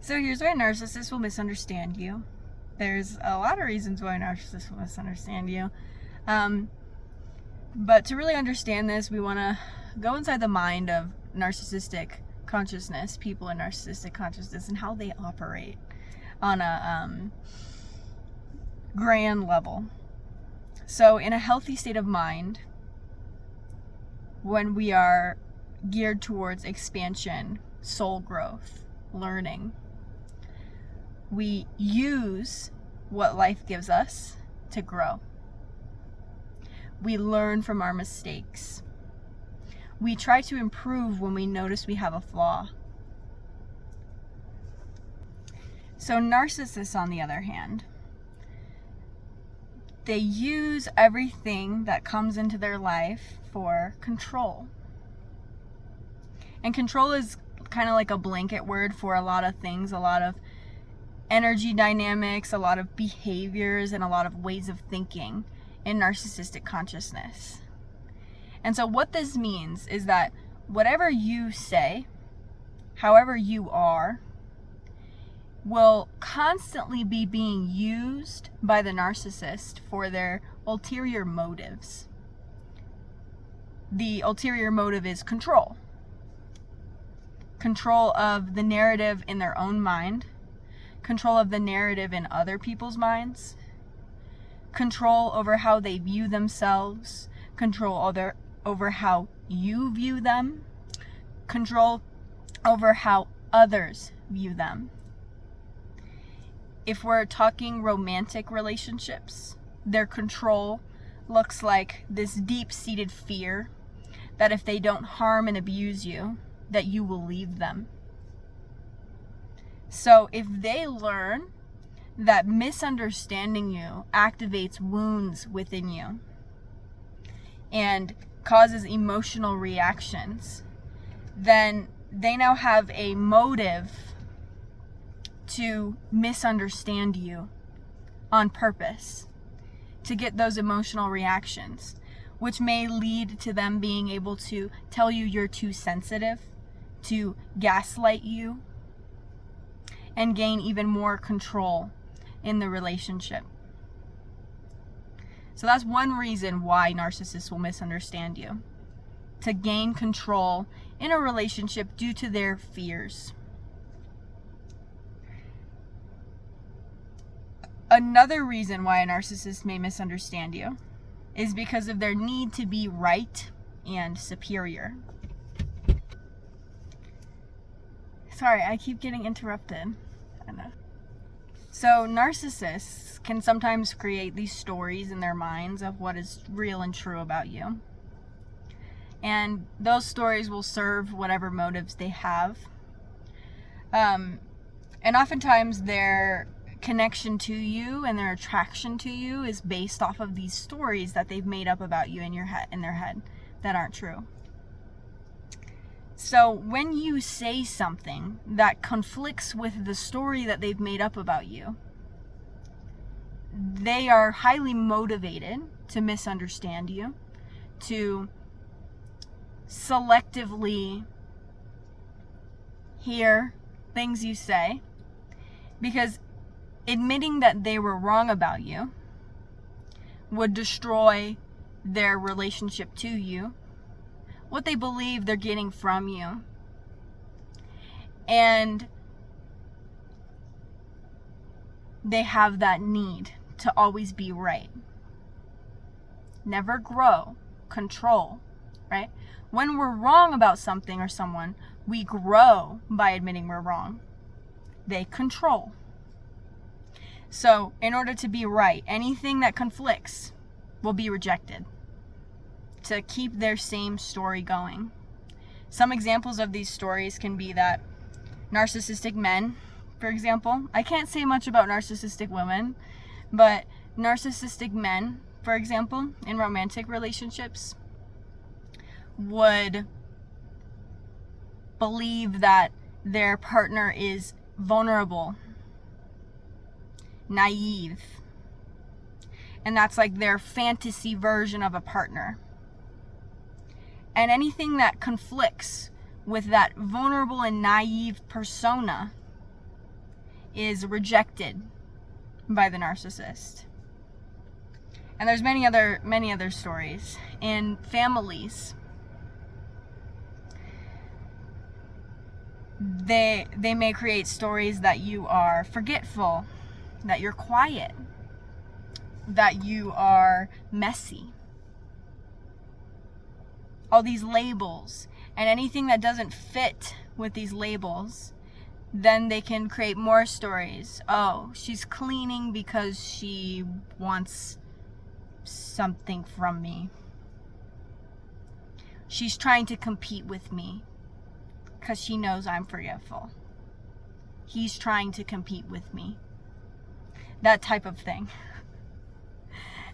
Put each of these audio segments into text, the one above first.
So here's why narcissists will misunderstand you. There's a lot of reasons why narcissists will misunderstand you. But to really understand this, we want to go inside the mind of narcissistic consciousness, people in narcissistic consciousness, and how they operate on a grand level. So in a healthy state of mind, when we are geared towards expansion, soul growth, learning, we use what life gives us to grow. We learn from our mistakes. We try to improve when we notice we have a flaw. So narcissists, on the other hand, they use everything that comes into their life for control. And control is kind of like a blanket word for a lot of things, a lot of energy dynamics, a lot of behaviors, and a lot of ways of thinking in narcissistic consciousness. And so what this means is that whatever you say, however you are, will constantly be being used by the narcissist for their ulterior motives. The ulterior motive is control. Control of the narrative in their own mind, control of the narrative in other people's minds, control over how they view themselves, control over how you view them, control over how others view them. If we're talking romantic relationships, their control looks like this deep-seated fear that if they don't harm and abuse you, that you will leave them. So if they learn that misunderstanding you activates wounds within you and causes emotional reactions, then they now have a motive to misunderstand you on purpose, to get those emotional reactions, which may lead to them being able to tell you you're too sensitive, to gaslight you, and gain even more control in the relationship. So that's one reason why narcissists will misunderstand you, to gain control in a relationship due to their fears. Another reason why a narcissist may misunderstand you is because of their need to be right and superior. Sorry, I keep getting interrupted. I know. So narcissists can sometimes create these stories in their minds of what is real and true about you. And those stories will serve whatever motives they have. And oftentimes their connection to you and their attraction to you is based off of these stories that they've made up about you in their head that aren't true. So when you say something that conflicts with the story that they've made up about you, they are highly motivated to misunderstand you, to selectively hear things you say, because admitting that they were wrong about you would destroy their relationship to you, what they believe they're getting from you. And they have that need to always be right. Never grow, control, right? When we're wrong about something or someone, we grow by admitting we're wrong. They control. So, in order to be right, anything that conflicts will be rejected to keep their same story going. Some examples of these stories can be that narcissistic men, for example, I can't say much about narcissistic women, but narcissistic men, for example, in romantic relationships, would believe that their partner is vulnerable, naive, and that's like their fantasy version of a partner. And anything that conflicts with that vulnerable and naive persona is rejected by the narcissist. And there's many other stories in families. They may create stories that you are forgetful, that you're quiet, that you are messy. All these labels, and anything that doesn't fit with these labels, then they can create more stories. Oh, she's cleaning because she wants something from me. She's trying to compete with me because she knows I'm forgetful. He's trying to compete with me. That type of thing.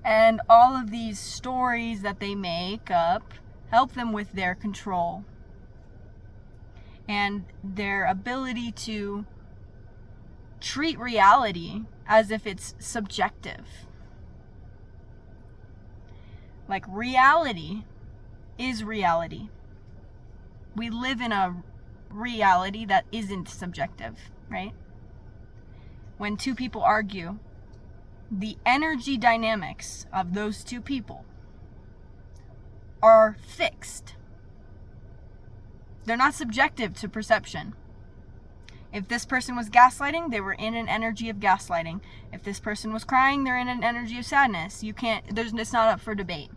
And all of these stories that they make up help them with their control and their ability to treat reality as if it's subjective. Like, reality is reality. We live in a reality that isn't subjective, right? When two people argue, the energy dynamics of those two people are fixed. They're not subjective to perception. If this person was gaslighting, they were in an energy of gaslighting. If this person was crying, they're in an energy of sadness. It's not up for debate.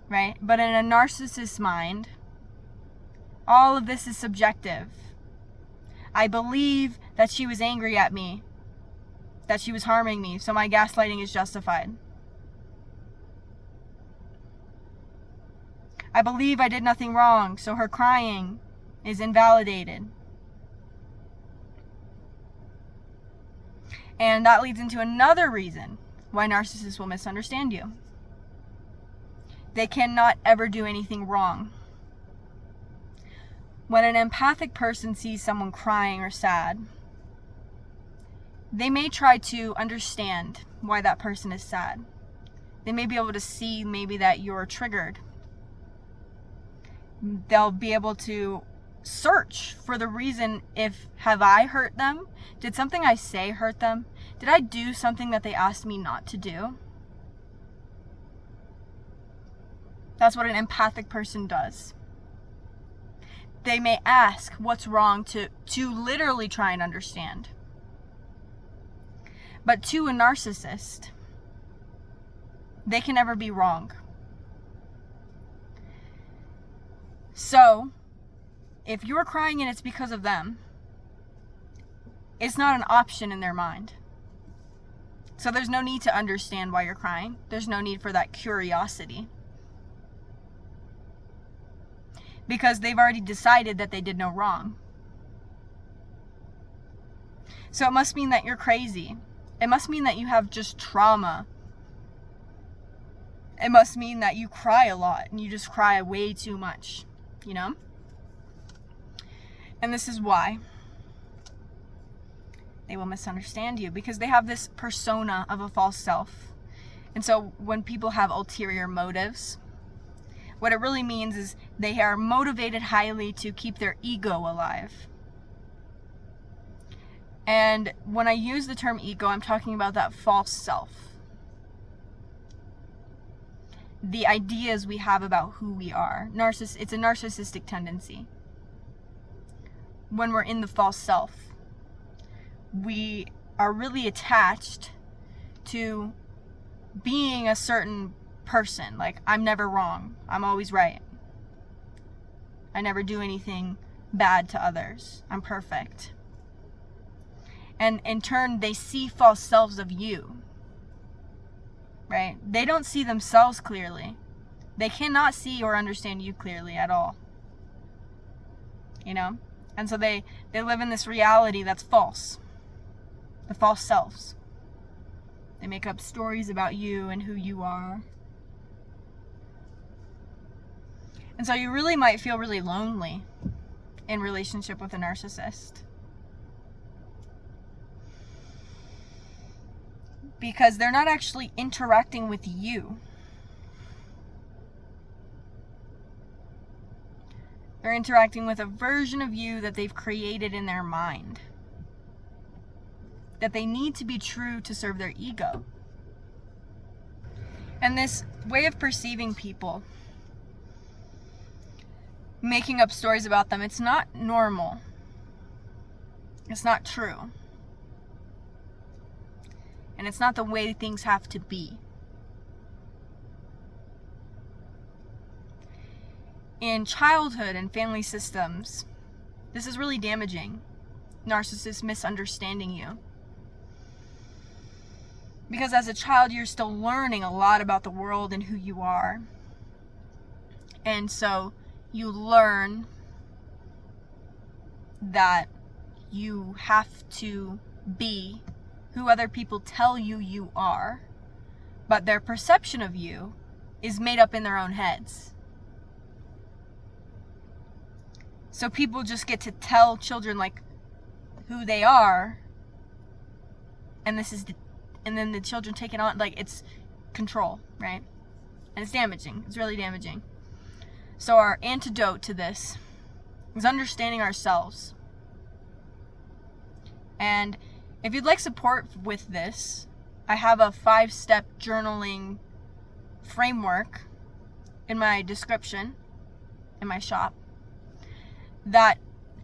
Right? But in a narcissist's mind, all of this is subjective. I believe that she was angry at me, that she was harming me, so my gaslighting is justified. I believe I did nothing wrong, so her crying is invalidated. And that leads into another reason why narcissists will misunderstand you. They cannot ever do anything wrong. When an empathic person sees someone crying or sad, they may try to understand why that person is sad. They may be able to see maybe that you're triggered. They'll be able to search for the reason. Have I hurt them? Did something I say hurt them? Did I do something that they asked me not to do? That's what an empathic person does. They may ask what's wrong to literally try and understand. But to a narcissist, they can never be wrong. So, if you're crying and it's because of them, it's not an option in their mind. So there's no need to understand why you're crying. There's no need for that curiosity. Because they've already decided that they did no wrong. So it must mean that you're crazy. It must mean that you have just trauma. It must mean that you cry a lot and you just cry way too much, you know? And this is why they will misunderstand you, because they have this persona of a false self. And so when people have ulterior motives, what it really means is they are motivated highly to keep their ego alive. And when I use the term ego, I'm talking about that false self. The ideas we have about who we are. It's a narcissistic tendency. When we're in the false self, we are really attached to being a certain person. Like, I'm never wrong. I'm always right. I never do anything bad to others. I'm perfect. And in turn, they see false selves of you. Right? They don't see themselves clearly. They cannot see or understand you clearly at all. You know? And so they live in this reality that's false. The false selves. They make up stories about you and who you are. And so you really might feel really lonely in relationship with a narcissist. Because they're not actually interacting with you. They're interacting with a version of you that they've created in their mind. that they need to be true to serve their ego. And this way of perceiving people, making up stories about them, it's not normal. It's not true. And it's not the way things have to be. In childhood and family systems, this is really damaging. Narcissists misunderstanding you. Because as a child, you're still learning a lot about the world and who you are. And so you learn that you have to be who other people tell you you are, but their perception of you is made up in their own heads. So people just get to tell children like who they are, and then the children take it on like it's control, right? And it's damaging. It's really damaging. So our antidote to this is understanding ourselves. And if you'd like support with this, I have a 5-step journaling framework in my description, in my shop, that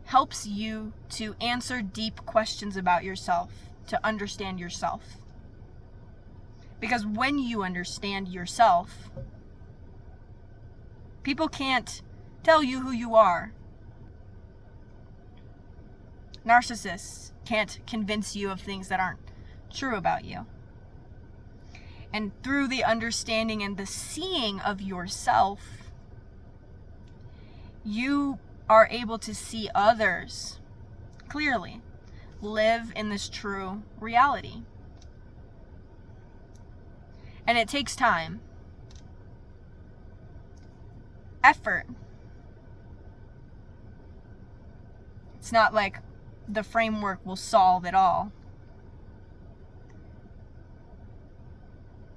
helps you to answer deep questions about yourself, to understand yourself. Because when you understand yourself, people can't tell you who you are. Narcissists can't convince you of things that aren't true about you. And through the understanding and the seeing of yourself, you are able to see others clearly, live in this true reality. And it takes time, effort. It's not like the framework will solve it all.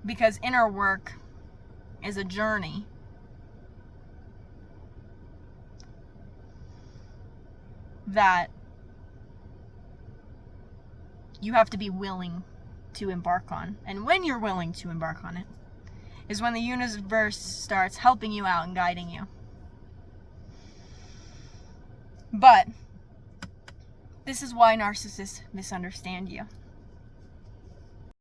Because inner work is a journey. That you have to be willing to embark on. And when you're willing to embark on it is when the universe starts helping you out and guiding you. But this is why narcissists misunderstand you.